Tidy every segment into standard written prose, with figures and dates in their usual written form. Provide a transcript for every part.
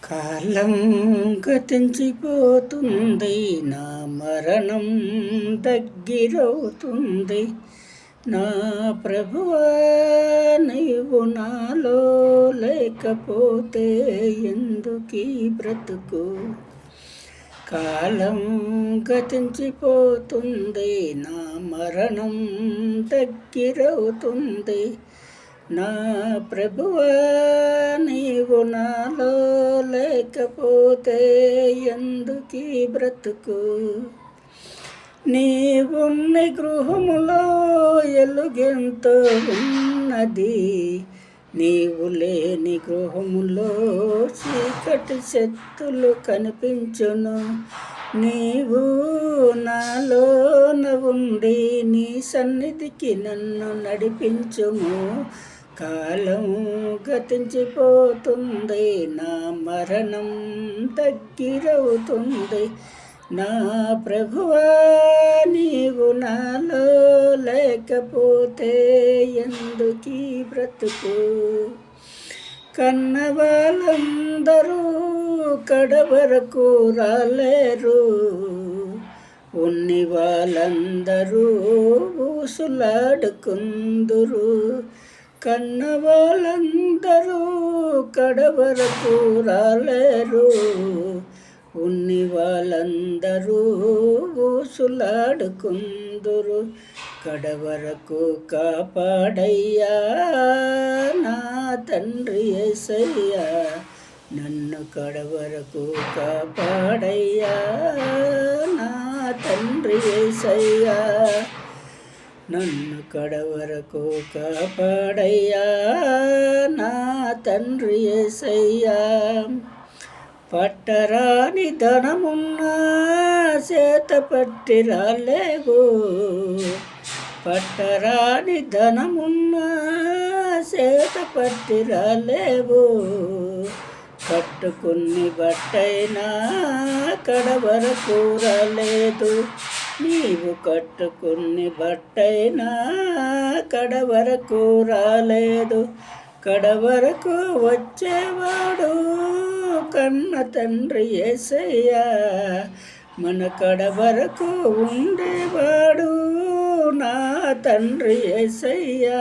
కాలం గతించిపోతుంది, నా మరణం దగ్గరవుతుంది. నా ప్రభువా, నీవు నాలో లేకపోతే ఎందుకీ బ్రతుకు? కాలం గతించిపోతుంది, నా మరణం దగ్గరవుతుంది. నా ప్రభువా, నీవు నాలో లేకపోతే ఎందుకీ బ్రతుకు? నీవున్న గృహములో ఎలుగెంతో ఉన్నది, నీవు లేని గృహములో చీకటి శక్తులు కనిపించును. నీవు నాలోన ఉండి నీ సన్నిధికి నన్ను నడిపించుము. కాలం గతించిపోతుంది, నా మరణం దగ్గరవుతుంది. నా ప్రభువా, నీవు నాలో లేకపోతే ఎందుకీ బ్రతుకు? కన్న వాళ్ళందరూ కడవరకు రాలేరు, ఉన్ని వాళ్ళందరూ ఊసులాడుకుందురు. కన్న వాళ్ళందరూ కడవరకు రాలేరు, ఉన్ని వాళ్ళందరూ ఊసులాడుకుందురు. కడవరకు కాపాడయ్యా నా తండ్రి యేసయ్యా, నన్ను కడవరకు కాపాడయ్యా నా తండ్రి యేసయ్యా, నన్ను కడవరకు కాపాడయ్యా నా తండ్రి యేసయ్యా. పట్టరాని ధనమున్నా చేత పట్టి రాలేవు, పట్టరాని ధనమున్నా చేత పట్టి రాలేవు. కట్టుకుని బట్టైనా కడవరకు రాలేదు, నీవు కట్టుకుని బట్టైనా కడవరకు రాలేదు. కడవరకు వచ్చేవాడు కన్న తండ్రి యేసయ్యా, మన కడవరకు ఉండేవాడు నా తండ్రి యేసయ్యా.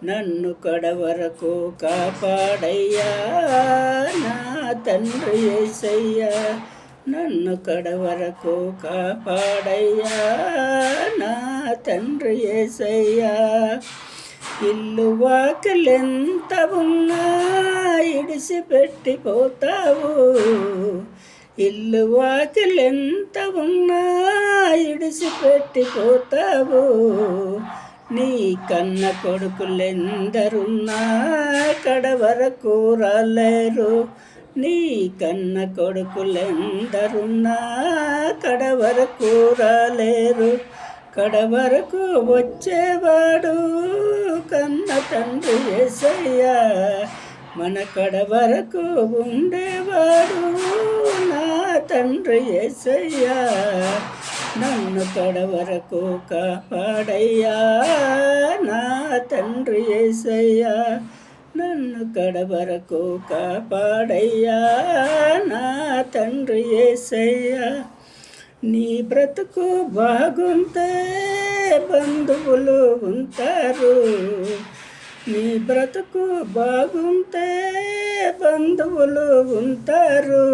నన్ను కడవరకు కాపాడయ్యా నా తండ్రి యేసయ్యా, నన్ను కడవరకు కాపాడయ్యా నా తండ్రి యేసయ్యా. ఇల్లు వాకిలెంత ఉన్నా ఇడిసిపెట్టిపోతావు, ఇల్లు వాకిలెంత ఉన్నా ఇడిసిపెట్టిపోతావు. నీ కన్న కొడుకులెందరున్నా కడవరకు రాలేరు, నీ కన్న కొడుకులెందరున్నా కడవరకు రాలేరు. కడవరకు వచ్చేవాడు కన్న తండ్రి యేసయ్యా, మన కడవరకు ఉండేవాడు నా తండ్రి యేసయ్యా. నన్ను కడవరకు కాపాడయ్యా నా తండ్రి యేసయ్యా, నన్ను కడవరకు కాపాడయ్యా నా తండ్రి యేసయ్యా. నీ బ్రతుకు బాగుంటే బంధువులు ఉంటారు, నీ బ్రతుకు బాగుంటే బంధువులు ఉంటారు.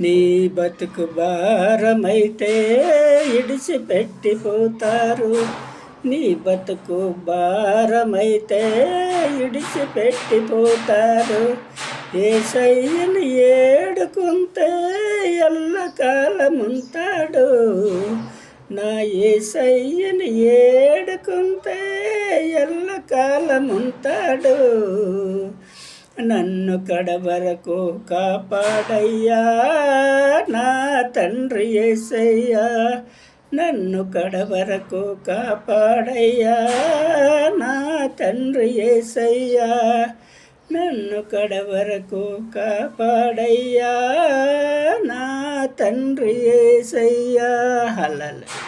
నీ బతుకు భారమైతే ఇడిసిపెట్టిపోతారు, నీ బతుకు భారమైతే ఇడిసిపెట్టిపోతారు. యేసయ్యను ఏడుకుంటే ఎల్లకాలముంటాడు, నా యేసయ్యను ఏడుకుంటే ఎల్లకాలముంటాడు. నన్ను కడవరకు కాపాడయ్యా నా తండ్రి యేసయ్యా, నన్ను కడవరకు కాపాడయ్యా నా తండ్రి యేసయ్యా, నన్ను కడవరకు కాపాడయ్యా నా తండ్రి యేసయ్యా. హల్లెలూయా.